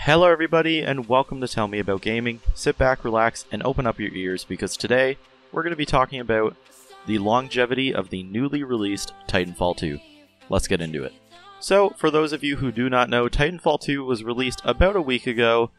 Hello everybody and welcome to Tell Me About Gaming. Sit back, relax, and open up your ears because today we're going to be talking about the longevity of the newly released Titanfall 2. Let's get into it. So, for those of you who do not know, Titanfall 2 was released about a week ago,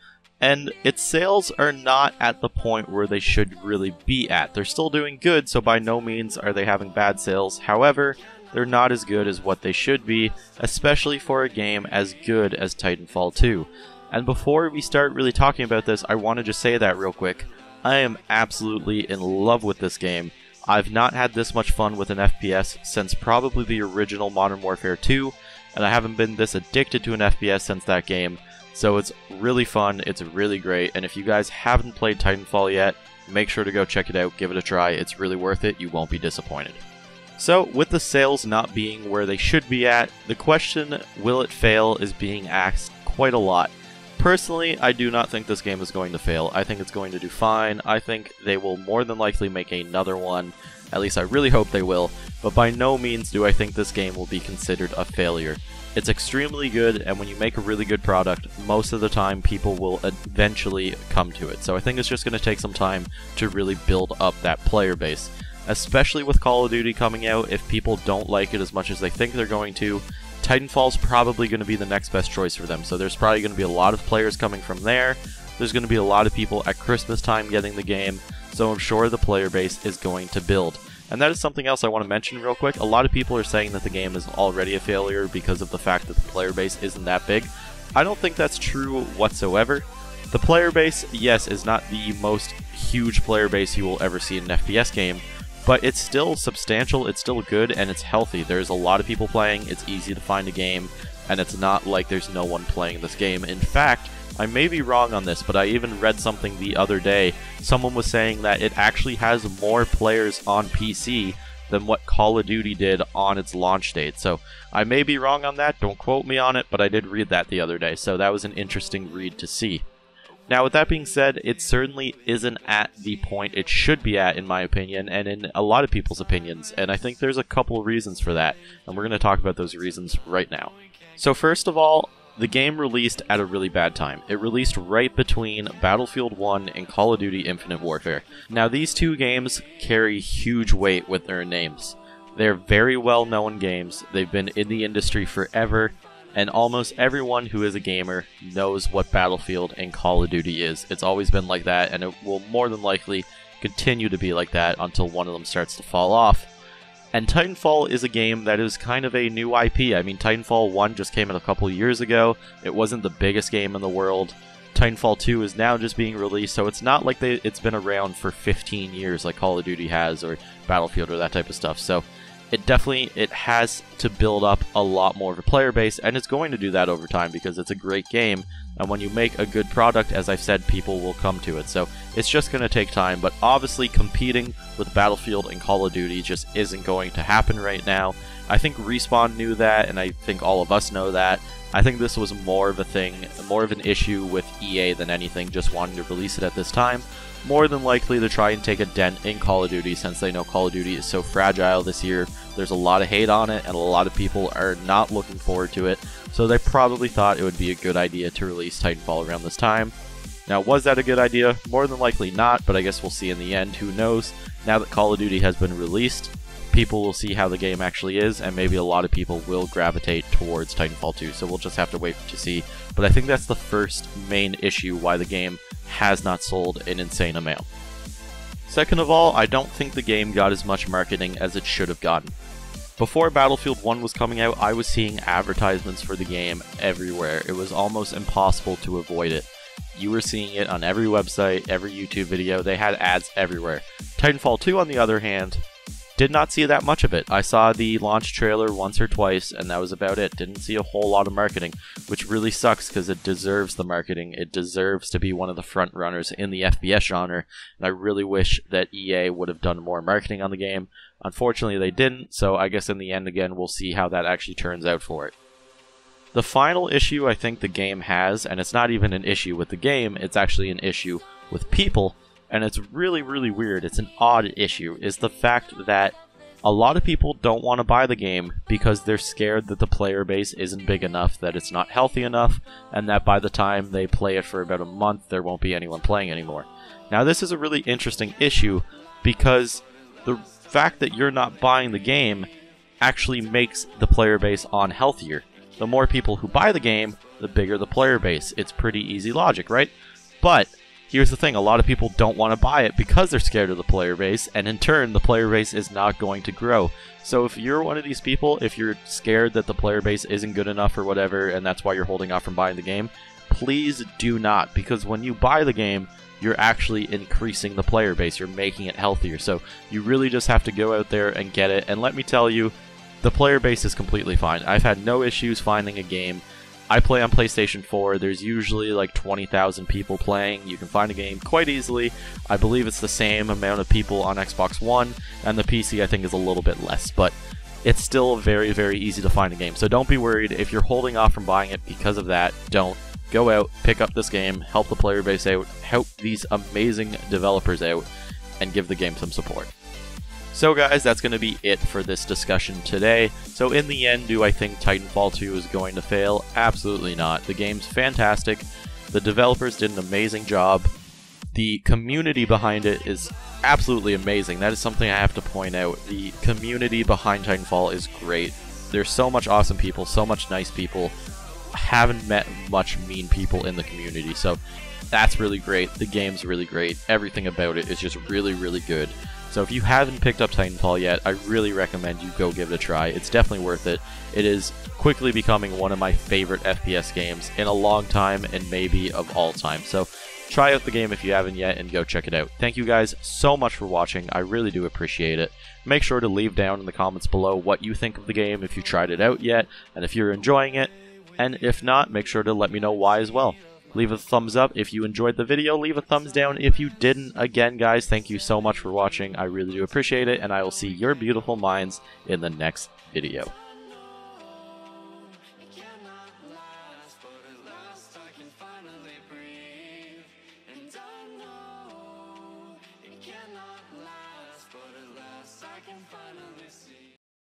and its sales are not at the point where they should really be at. They're still doing good, so by no means are they having bad sales. However, they're not as good as what they should be, especially for a game as good as Titanfall 2. And before we start really talking about this, I want to just say that real quick. I am absolutely in love with this game. I've not had this much fun with an FPS since probably the original Modern Warfare 2, and I haven't been this addicted to an FPS since that game. So it's really fun, it's really great, and if you guys haven't played Titanfall yet, make sure to go check it out, give it a try, it's really worth it, you won't be disappointed. So, with the sales not being where they should be at, the question, will it fail, is being asked quite a lot. Personally, I do not think this game is going to fail. I think it's going to do fine. I think they will more than likely make another one. At least I really hope they will. But by no means do I think this game will be considered a failure. It's extremely good, and when you make a really good product, most of the time people will eventually come to it. So I think it's just going to take some time to really build up that player base. Especially with Call of Duty coming out, if people don't like it as much as they think they're going to, Titanfall's probably going to be the next best choice for them, so there's probably going to be a lot of players coming from there. There's going to be a lot of people at Christmas time getting the game, so I'm sure the player base is going to build. And that is something else I want to mention real quick. A lot of people are saying that the game is already a failure because of the fact that the player base isn't that big. I don't think that's true whatsoever. The player base, yes, is not the most huge player base you will ever see in an FPS game, but it's still substantial, it's still good, and it's healthy. There's a lot of people playing, it's easy to find a game, and it's not like there's no one playing this game. In fact, I may be wrong on this, but I even read something the other day. Someone was saying that it actually has more players on PC than what Call of Duty did on its launch date. So I may be wrong on that, don't quote me on it, but I did read that the other day, so that was an interesting read to see. Now, with that being said, it certainly isn't at the point it should be at, in my opinion, and in a lot of people's opinions, and I think there's a couple of reasons for that, and we're going to talk about those reasons right now. So first of all, the game released at a really bad time. It released right between Battlefield 1 and Call of Duty Infinite Warfare. Now, these two games carry huge weight with their names. They're very well-known games, they've been in the industry forever, and almost everyone who is a gamer knows what Battlefield and Call of Duty is. It's always been like that, and it will more than likely continue to be like that until one of them starts to fall off. And Titanfall is a game that is kind of a new IP. I mean, Titanfall 1 just came out a couple years ago. It wasn't the biggest game in the world. Titanfall 2 is now just being released, so it's not like it's been around for 15 years like Call of Duty has, or Battlefield, or that type of stuff. So it has to build up a lot more of a player base, and it's going to do that over time because it's a great game, and when you make a good product, as I've said, people will come to it. So it's just going to take time, but obviously competing with Battlefield and Call of Duty just isn't going to happen right now. I think Respawn knew that, and I think all of us know that. I think this was more of an issue with EA than anything, just wanting to release it at this time. More than likely to try and take a dent in Call of Duty, since they know Call of Duty is so fragile this year. There's a lot of hate on it, and a lot of people are not looking forward to it, so they probably thought it would be a good idea to release Titanfall around this time. Now, was that a good idea? More than likely not, but I guess we'll see in the end, who knows. Now that Call of Duty has been released, people will see how the game actually is, and maybe a lot of people will gravitate towards Titanfall 2, so we'll just have to wait to see. But I think that's the first main issue why the game has not sold an insane amount. Second of all, I don't think the game got as much marketing as it should have gotten. Before Battlefield 1 was coming out, I was seeing advertisements for the game everywhere. It was almost impossible to avoid it. You were seeing it on every website, every YouTube video, they had ads everywhere. Titanfall 2, on the other hand, did not see that much of it. I saw the launch trailer once or twice, and that was about it. Didn't see a whole lot of marketing, which really sucks because it deserves the marketing. It deserves to be one of the front runners in the FPS genre, and I really wish that EA would have done more marketing on the game. Unfortunately, they didn't, so I guess in the end, again, we'll see how that actually turns out for it. The final issue I think the game has, and it's not even an issue with the game, it's actually an issue with people, and it's really, really weird, it's an odd issue, is the fact that A lot of people don't want to buy the game because they're scared that the player base isn't big enough, that it's not healthy enough, and that by the time they play it for about a month, there won't be anyone playing anymore. Now, this is a really interesting issue because the fact that you're not buying the game actually makes the player base unhealthier. The more people who buy the game, the bigger the player base. It's pretty easy logic, right? But here's the thing, a lot of people don't want to buy it because they're scared of the player base, and in turn, the player base is not going to grow. So if you're one of these people, if you're scared that the player base isn't good enough or whatever, and that's why you're holding off from buying the game, please do not, because when you buy the game, you're actually increasing the player base, you're making it healthier. So you really just have to go out there and get it, and let me tell you, the player base is completely fine. I've had no issues finding a game. I play on PlayStation 4. There's usually like 20,000 people playing. You can find a game quite easily. I believe it's the same amount of people on Xbox One, and the PC I think is a little bit less, but it's still very, very easy to find a game. So don't be worried. If you're holding off from buying it because of that, don't. Go out, pick up this game, help the player base out, help these amazing developers out, and give the game some support. So guys, that's going to be it for this discussion today. So in the end, do I think Titanfall 2 is going to fail? Absolutely not. The game's fantastic. The developers did an amazing job. The community behind it is absolutely amazing. That is something I have to point out. The community behind Titanfall is great. There's so much awesome people, so much nice people. I haven't met much mean people in the community, so that's really great. The game's really great. Everything about it is just really, really good. So if you haven't picked up Titanfall yet, I really recommend you go give it a try. It's definitely worth it. It is quickly becoming one of my favorite FPS games in a long time and maybe of all time. So try out the game if you haven't yet and go check it out. Thank you guys so much for watching. I really do appreciate it. Make sure to leave down in the comments below what you think of the game, if you tried it out yet, and if you're enjoying it. And if not, make sure to let me know why as well. Leave a thumbs up if you enjoyed the video. Leave a thumbs down if you didn't. Again, guys, thank you so much for watching. I really do appreciate it, and I will see your beautiful minds in the next video.